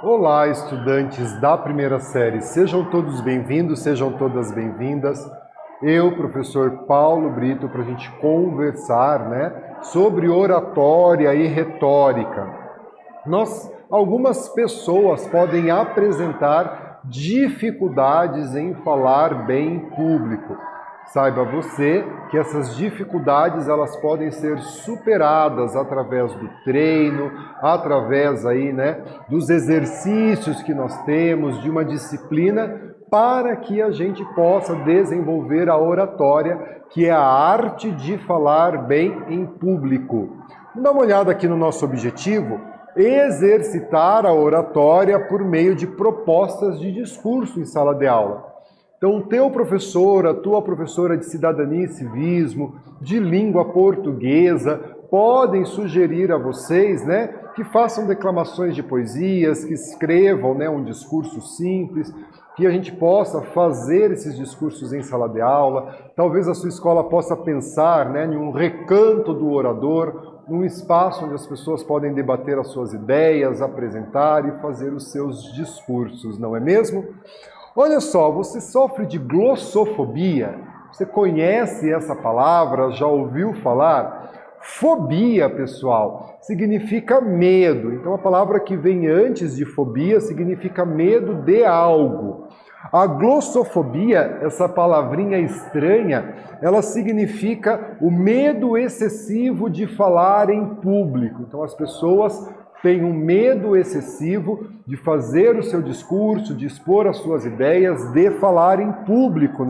Olá, estudantes da primeira série, sejam todos bem-vindos, sejam todas bem-vindas. Eu, professor Paulo Brito, para a gente conversar, sobre oratória e retórica. Algumas pessoas podem apresentar dificuldades em falar bem em público. Saiba você que essas dificuldades elas podem ser superadas através do treino, através dos exercícios que nós temos, de uma disciplina, para que a gente possa desenvolver a oratória, que é a arte de falar bem em público. Vamos dar uma olhada aqui no nosso objetivo: exercitar a oratória por meio de propostas de discurso em sala de aula. Então, o teu professor, a tua professora de cidadania e civismo, de língua portuguesa, podem sugerir a vocês, que façam declamações de poesias, que escrevam, um discurso simples, que a gente possa fazer esses discursos em sala de aula. Talvez a sua escola possa pensar, em um recanto do orador, num espaço onde as pessoas podem debater as suas ideias, apresentar e fazer os seus discursos, não é mesmo? Olha só, você sofre de glossofobia? Você conhece essa palavra? Já ouviu falar? Fobia, pessoal, significa medo. Então, a palavra que vem antes de fobia significa medo de algo. A glossofobia, essa palavrinha estranha, ela significa o medo excessivo de falar em público. Então, as pessoas têm um medo excessivo de fazer o seu discurso, de expor as suas ideias, de falar em público,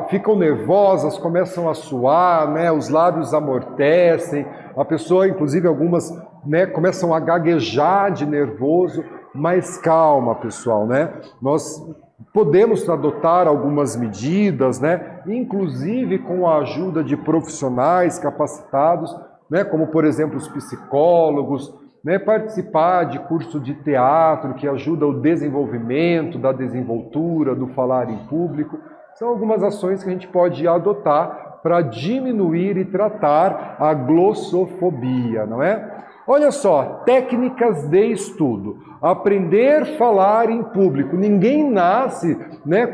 Ficam nervosas, começam a suar, os lábios amortecem, a pessoa, inclusive algumas, começam a gaguejar de nervoso, mas calma, pessoal, Nós podemos adotar algumas medidas, inclusive com a ajuda de profissionais capacitados, como por exemplo os psicólogos, participar de curso de teatro que ajuda o desenvolvimento da desenvoltura, do falar em público. São algumas ações que a gente pode adotar para diminuir e tratar a glossofobia, não é? Olha só, técnicas de estudo. Aprender a falar em público. Ninguém nasce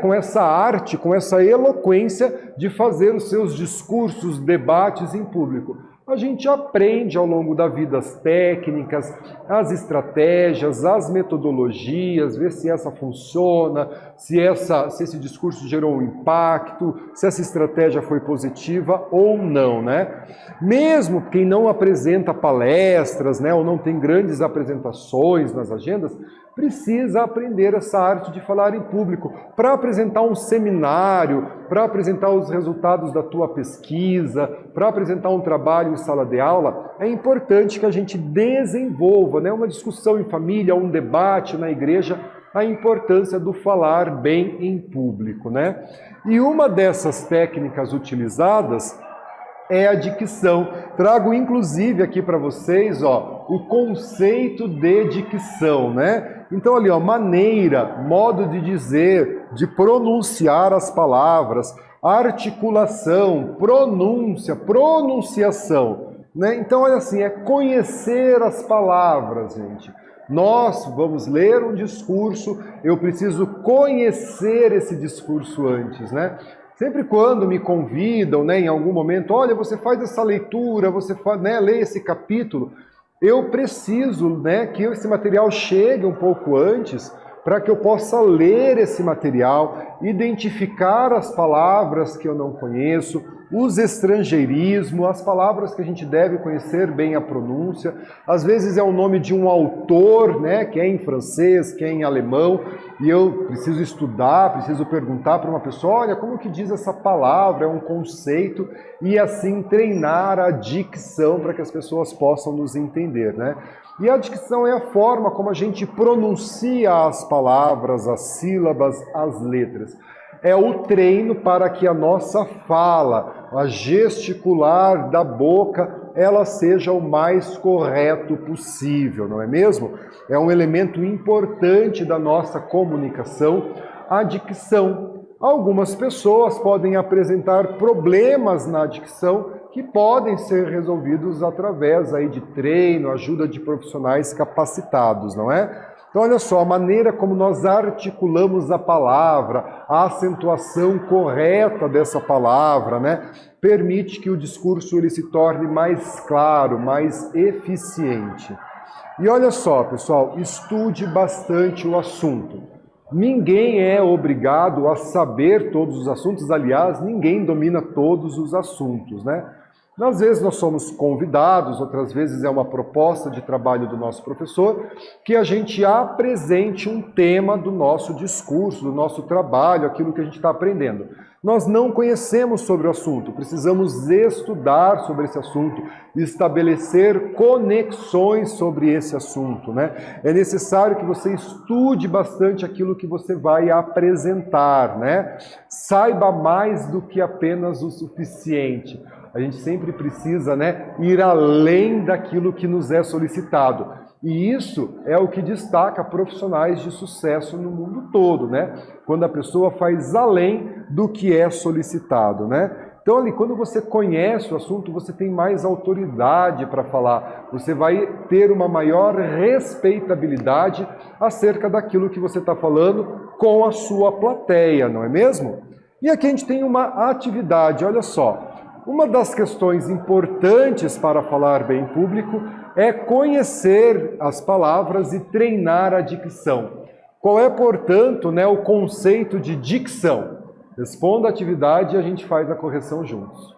com essa arte, com essa eloquência de fazer os seus discursos, debates em público. A gente aprende ao longo da vida as técnicas, as estratégias, as metodologias, ver se essa funciona, se esse discurso gerou um impacto, se essa estratégia foi positiva ou não, Mesmo quem não apresenta palestras, ou não tem grandes apresentações nas agendas, precisa aprender essa arte de falar em público para apresentar um seminário, para apresentar os resultados da tua pesquisa, para apresentar um trabalho em sala de aula. É importante que a gente desenvolva, uma discussão em família, um debate na igreja, a importância do falar bem em público, E uma dessas técnicas utilizadas é a dicção. Trago inclusive aqui para vocês, o conceito de dicção, Então ali, maneira, modo de dizer, de pronunciar as palavras, articulação, pronúncia, pronunciação, Então olha assim, é conhecer as palavras, gente. Nós vamos ler um discurso, eu preciso conhecer esse discurso antes, Sempre quando me convidam, em algum momento, olha, você faz essa leitura, você lê esse capítulo, eu preciso, que esse material chegue um pouco antes, para que eu possa ler esse material, identificar as palavras que eu não conheço, os estrangeirismos, as palavras que a gente deve conhecer bem a pronúncia. Às vezes é o nome de um autor, que é em francês, que é em alemão, e eu preciso estudar, preciso perguntar para uma pessoa, olha, como que diz essa palavra, é um conceito, e assim treinar a dicção para que as pessoas possam nos entender, E a dicção é a forma como a gente pronuncia as palavras, as sílabas, as letras. É o treino para que a nossa fala, a gesticular da boca, ela seja o mais correto possível, não é mesmo? É um elemento importante da nossa comunicação, a dicção. Algumas pessoas podem apresentar problemas na dicção que podem ser resolvidos através de treino, ajuda de profissionais capacitados, não é? Então, olha só, a maneira como nós articulamos a palavra, a acentuação correta dessa palavra, né, permite que o discurso ele se torne mais claro, mais eficiente. E olha só, pessoal, estude bastante o assunto. Ninguém é obrigado a saber todos os assuntos, aliás, ninguém domina todos os assuntos, né? Às vezes nós somos convidados, outras vezes é uma proposta de trabalho do nosso professor, que a gente apresente um tema do nosso discurso, do nosso trabalho, aquilo que a gente está aprendendo. Nós não conhecemos sobre o assunto, precisamos estudar sobre esse assunto, estabelecer conexões sobre esse assunto, né? É necessário que você estude bastante aquilo que você vai apresentar, né? Saiba mais do que apenas o suficiente. A gente sempre precisa, né, ir além daquilo que nos é solicitado. E isso é o que destaca profissionais de sucesso no mundo todo, né? Quando a pessoa faz além do que é solicitado, né? Então, ali, quando você conhece o assunto, você tem mais autoridade para falar. Você vai ter uma maior respeitabilidade acerca daquilo que você está falando com a sua plateia, não é mesmo? E aqui a gente tem uma atividade, olha só. Uma das questões importantes para falar bem em público é conhecer as palavras e treinar a dicção. Qual é, portanto, né, o conceito de dicção? Responda a atividade e a gente faz a correção juntos.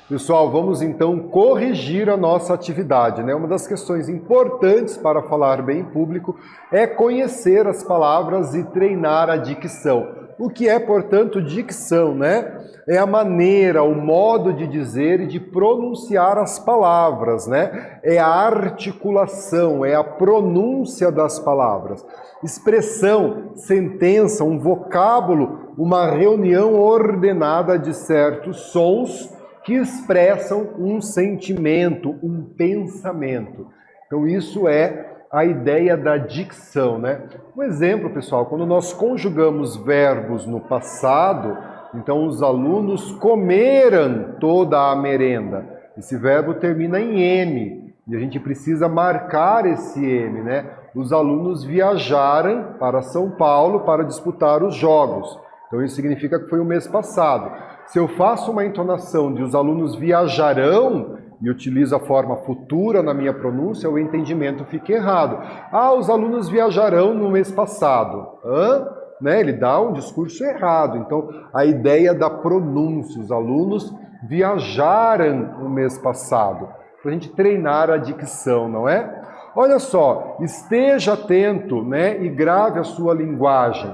Pessoal, vamos então corrigir a nossa atividade, né? Uma das questões importantes para falar bem em público é conhecer as palavras e treinar a dicção. O que é, portanto, dicção, né? É a maneira, o modo de dizer e de pronunciar as palavras, né? É a articulação, é a pronúncia das palavras. Expressão, sentença, um vocábulo, uma reunião ordenada de certos sons que expressam um sentimento, um pensamento. Então isso é a ideia da dicção, né? Um exemplo, pessoal, quando nós conjugamos verbos no passado, então os alunos comeram toda a merenda. Esse verbo termina em M e a gente precisa marcar esse M, né? Os alunos viajaram para São Paulo para disputar os jogos. Então isso significa que foi o mês passado. Se eu faço uma entonação de os alunos viajarão e utilizo a forma futura na minha pronúncia, o entendimento fica errado. Ah, os alunos viajarão no mês passado. Né? Ele dá um discurso errado. Então, a ideia da pronúncia, os alunos viajaram no mês passado, para a gente treinar a dicção, não é? Olha só, esteja atento, né, e grave a sua linguagem.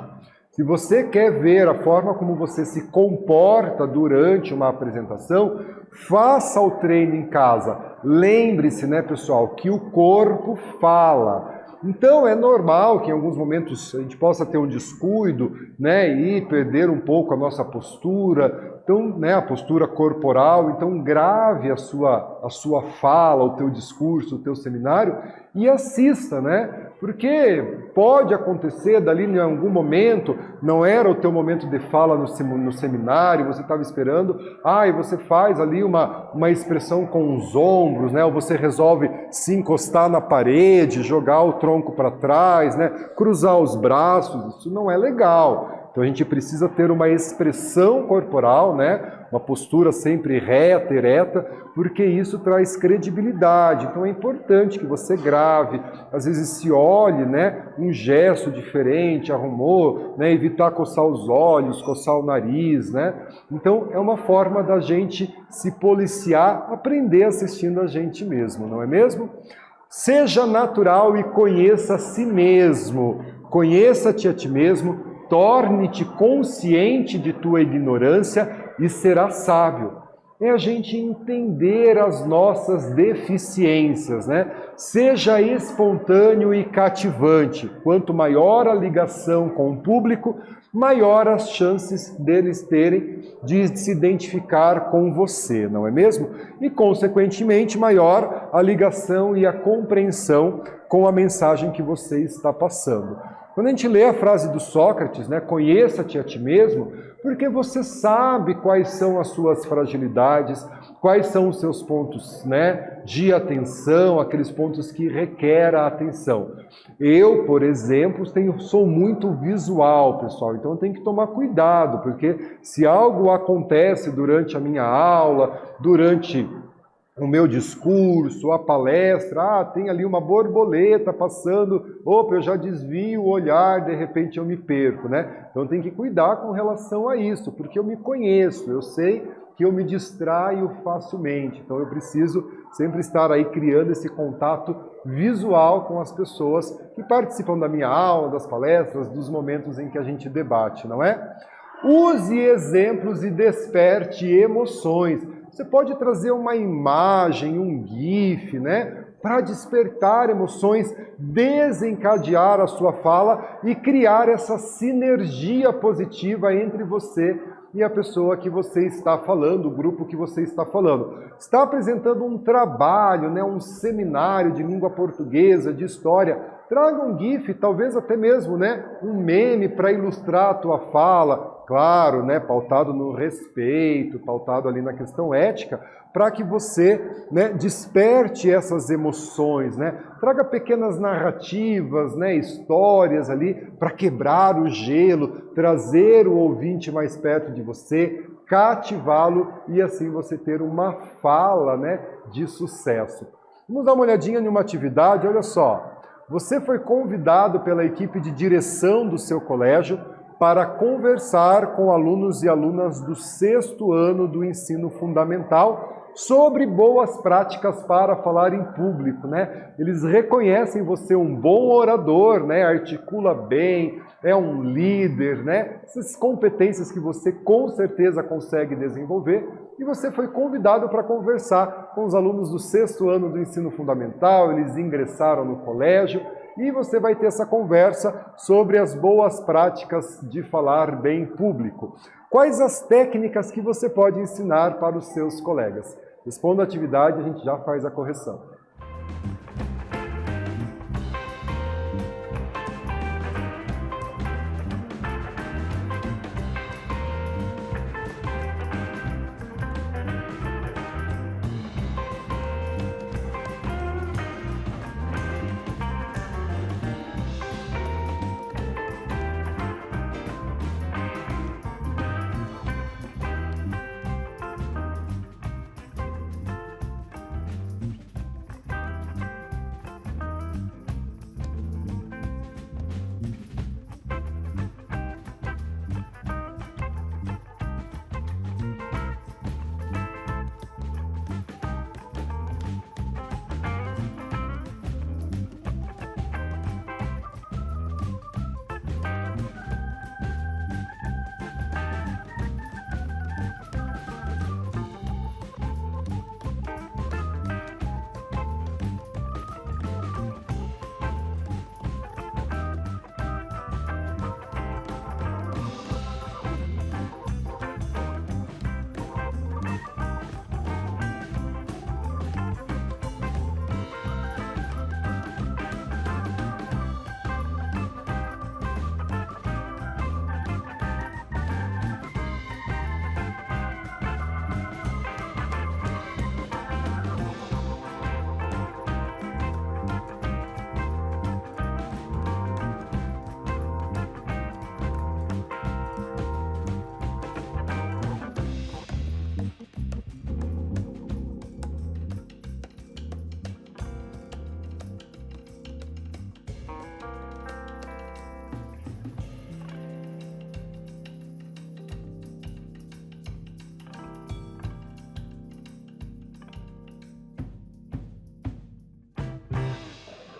Se você quer ver a forma como você se comporta durante uma apresentação, faça o treino em casa. Lembre-se, né, pessoal, que o corpo fala. Então é normal que em alguns momentos a gente possa ter um descuido, né, e perder um pouco a nossa postura, então, né, a postura corporal. Então grave a sua fala, o teu discurso, o teu seminário e assista, né? Porque pode acontecer dali em algum momento, não era o teu momento de fala no seminário, você estava esperando, e você faz ali uma expressão com os ombros, né? Ou você resolve se encostar na parede, jogar o tronco para trás, né? Cruzar os braços, isso não é legal. Então a gente precisa ter uma expressão corporal, né? Uma postura sempre reta, ereta, porque isso traz credibilidade. Então é importante que você grave, às vezes se olhe, né? Um gesto diferente, arrumou, né? Evitar coçar os olhos, coçar o nariz, né? Então é uma forma da gente se policiar, aprender assistindo a gente mesmo, não é mesmo? Seja natural e conheça a si mesmo, conheça-te a ti mesmo, torne-te consciente de tua ignorância e serás sábio. É a gente entender as nossas deficiências, né? Seja espontâneo e cativante. Quanto maior a ligação com o público, maior as chances deles terem de se identificar com você, não é mesmo? E, consequentemente, maior a ligação e a compreensão com a mensagem que você está passando. Quando a gente lê a frase do Sócrates, né, conheça-te a ti mesmo, porque você sabe quais são as suas fragilidades, quais são os seus pontos, né, de atenção, aqueles pontos que requerem a atenção. Eu, por exemplo, sou muito visual, pessoal, então eu tenho que tomar cuidado, porque se algo acontece durante a minha aula, durante o meu discurso, a palestra, tem ali uma borboleta passando, eu já desvio o olhar, de repente eu me perco, né? Então tem que cuidar com relação a isso, porque eu me conheço, eu sei que eu me distraio facilmente, então eu preciso sempre estar aí criando esse contato visual com as pessoas que participam da minha aula, das palestras, dos momentos em que a gente debate, não é? Use exemplos e desperte emoções. Você pode trazer uma imagem, um GIF, né? Para despertar emoções, desencadear a sua fala e criar essa sinergia positiva entre você e a pessoa que você está falando, o grupo que você está falando. Está apresentando um trabalho, né? Um seminário de língua portuguesa, de história. Traga um GIF, talvez até mesmo, né? Um meme para ilustrar a tua fala. Claro, né, pautado no respeito, pautado ali na questão ética, para que você, né, desperte essas emoções, né? Traga pequenas narrativas, né, histórias ali, para quebrar o gelo, trazer o ouvinte mais perto de você, cativá-lo e assim você ter uma fala, né, de sucesso. Vamos dar uma olhadinha em uma atividade, olha só. Você foi convidado pela equipe de direção do seu colégio para conversar com alunos e alunas do 6º ano do ensino fundamental sobre boas práticas para falar em público, né? Eles reconhecem você um bom orador, né? Articula bem, é um líder, né? Essas competências que você com certeza consegue desenvolver e você foi convidado para conversar com os alunos do 6º ano do ensino fundamental, eles ingressaram no colégio, e você vai ter essa conversa sobre as boas práticas de falar bem em público. Quais as técnicas que você pode ensinar para os seus colegas? Responda a atividade e a gente já faz a correção.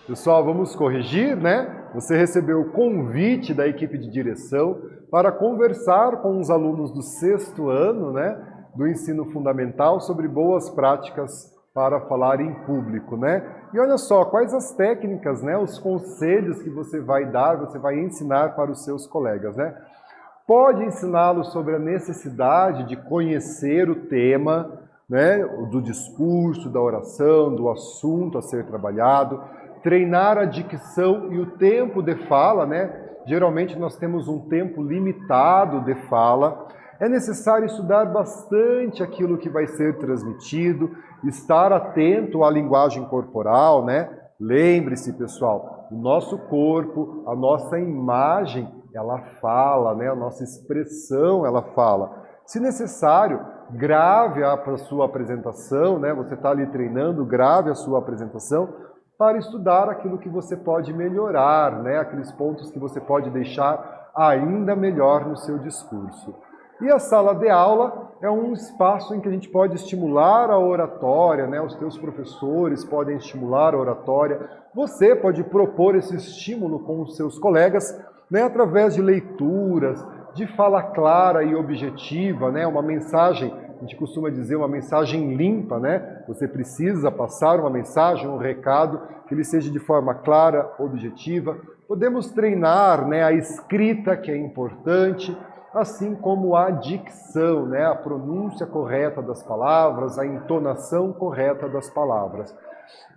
Pessoal, vamos corrigir, né? Você recebeu o convite da equipe de direção para conversar com os alunos do 6º ano, né, do ensino fundamental sobre boas práticas para falar em público, né? E olha só, quais as técnicas, né, os conselhos que você vai dar, você vai ensinar para os seus colegas, né? Pode ensiná-los sobre a necessidade de conhecer o tema, né, do discurso, da oração, do assunto a ser trabalhado, treinar a dicção e o tempo de fala, né? Geralmente nós temos um tempo limitado de fala. É necessário estudar bastante aquilo que vai ser transmitido, estar atento à linguagem corporal, né? Lembre-se, pessoal, o nosso corpo, a nossa imagem, ela fala, né? A nossa expressão, ela fala. Se necessário, grave a sua apresentação, né? Você está ali treinando, grave a sua apresentação para estudar aquilo que você pode melhorar, né? Aqueles pontos que você pode deixar ainda melhor no seu discurso. E a sala de aula é um espaço em que a gente pode estimular a oratória, né? Os teus professores podem estimular a oratória. Você pode propor esse estímulo com os seus colegas, né? Através de leituras, de fala clara e objetiva, né? Uma mensagem, a gente costuma dizer uma mensagem limpa, né? Você precisa passar uma mensagem, um recado, que ele seja de forma clara, objetiva. Podemos treinar, né, a escrita, que é importante, assim como a dicção, né, a pronúncia correta das palavras, a entonação correta das palavras.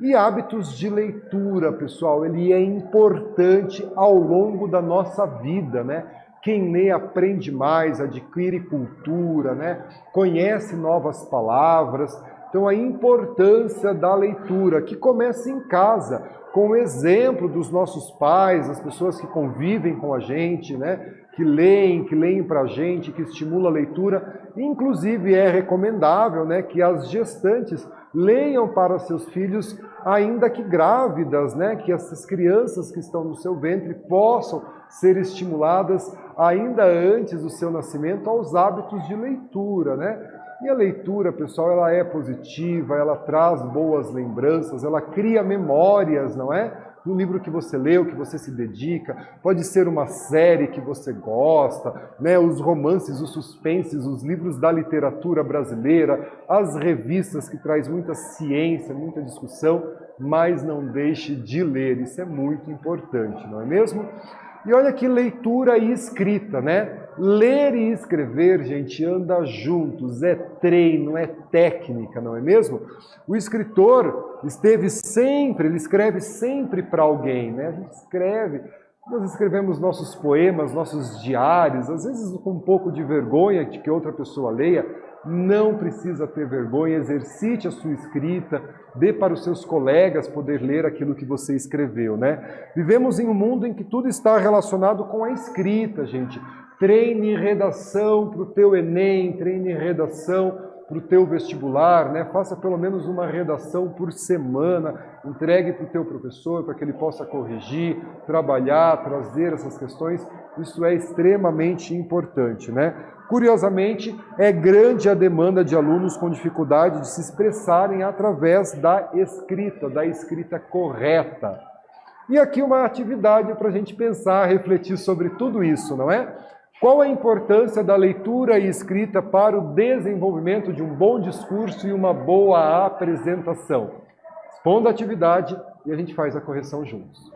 E hábitos de leitura, pessoal, ele é importante ao longo da nossa vida, né? Quem lê aprende mais, adquire cultura, né? Conhece novas palavras. Então a importância da leitura, que começa em casa, com o exemplo dos nossos pais, das pessoas que convivem com a gente, né? Que leem para a gente, que estimula a leitura. Inclusive é recomendável, né, que as gestantes leiam para seus filhos, ainda que grávidas, né, que essas crianças que estão no seu ventre possam ser estimuladas ainda antes do seu nascimento aos hábitos de leitura, né? E a leitura, pessoal, ela é positiva, ela traz boas lembranças, ela cria memórias, não é? Do livro que você leu, que você se dedica, pode ser uma série que você gosta, né? Os romances, os suspenses, os livros da literatura brasileira, as revistas que traz muita ciência, muita discussão, mas não deixe de ler, isso é muito importante, não é mesmo? E olha que leitura e escrita, né? Ler e escrever, gente, anda juntos, é treino, é técnica, não é mesmo? O escritor ele escreve sempre para alguém, né? A gente escreve, nós escrevemos nossos poemas, nossos diários, às vezes com um pouco de vergonha de que outra pessoa leia. Não precisa ter vergonha, exercite a sua escrita, dê para os seus colegas poder ler aquilo que você escreveu, né? Vivemos em um mundo em que tudo está relacionado com a escrita, gente. Treine redação para o teu Enem, treine redação para o teu vestibular, né? Faça pelo menos uma redação por semana, entregue para o teu professor para que ele possa corrigir, trabalhar, trazer essas questões. Isso é extremamente importante, né? Curiosamente, é grande a demanda de alunos com dificuldade de se expressarem através da escrita correta. E aqui uma atividade para a gente pensar, refletir sobre tudo isso, não é? Qual a importância da leitura e escrita para o desenvolvimento de um bom discurso e uma boa apresentação? Responda a atividade e a gente faz a correção juntos.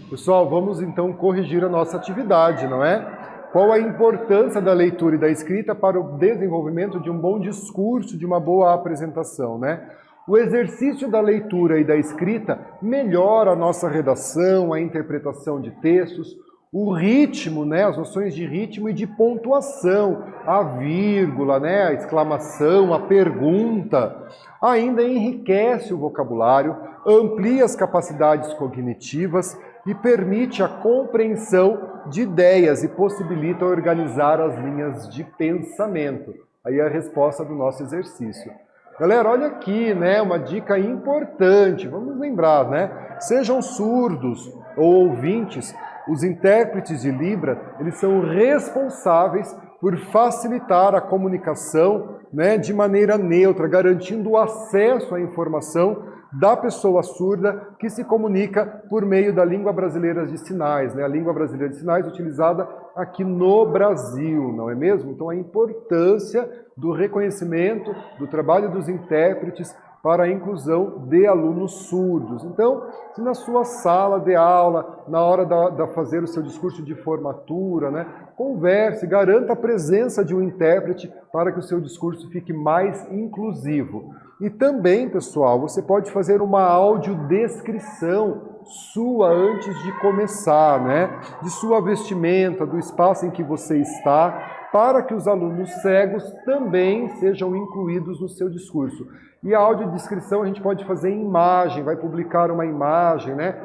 Pessoal, vamos então corrigir a nossa atividade, não é? Qual a importância da leitura e da escrita para o desenvolvimento de um bom discurso, de uma boa apresentação, né? O exercício da leitura e da escrita melhora a nossa redação, a interpretação de textos, o ritmo, né, as noções de ritmo e de pontuação, a vírgula, né, a exclamação, a pergunta. Ainda enriquece o vocabulário, amplia as capacidades cognitivas e permite a compreensão de ideias e possibilita organizar as linhas de pensamento. Aí é a resposta do nosso exercício. Galera, olha aqui, né, uma dica importante, vamos lembrar, né? Sejam surdos ou ouvintes, os intérpretes de Libra, eles são responsáveis por facilitar a comunicação, né, de maneira neutra, garantindo o acesso à informação da pessoa surda que se comunica por meio da língua brasileira de sinais, né? A língua brasileira de sinais utilizada aqui no Brasil, não é mesmo? Então a importância do reconhecimento do trabalho dos intérpretes para a inclusão de alunos surdos. Então, se na sua sala de aula, na hora de fazer o seu discurso de formatura, né, converse, garanta a presença de um intérprete para que o seu discurso fique mais inclusivo. E também, pessoal, você pode fazer uma audiodescrição sua antes de começar, né? De sua vestimenta, do espaço em que você está, para que os alunos cegos também sejam incluídos no seu discurso. E a audiodescrição a gente pode fazer em imagem, vai publicar uma imagem, né?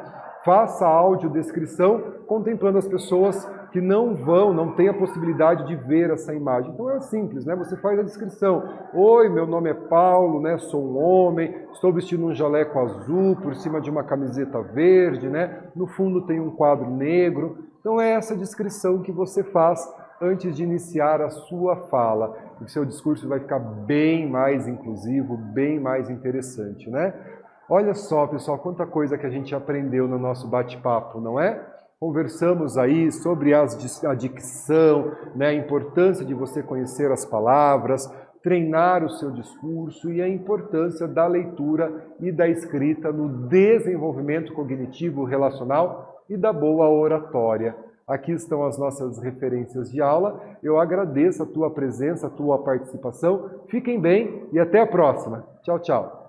Faça a audiodescrição contemplando as pessoas que não têm a possibilidade de ver essa imagem. Então é simples, né? Você faz a descrição. Oi, meu nome é Paulo, né? Sou um homem, estou vestindo um jaleco azul por cima de uma camiseta verde, né? No fundo tem um quadro negro. Então é essa descrição que você faz antes de iniciar a sua fala. O seu discurso vai ficar bem mais inclusivo, bem mais interessante, né? Olha só, pessoal, quanta coisa que a gente aprendeu no nosso bate-papo, não é? Conversamos aí sobre a dicção, né, a importância de você conhecer as palavras, treinar o seu discurso e a importância da leitura e da escrita no desenvolvimento cognitivo relacional e da boa oratória. Aqui estão as nossas referências de aula. Eu agradeço a tua presença, a tua participação. Fiquem bem e até a próxima. Tchau, tchau.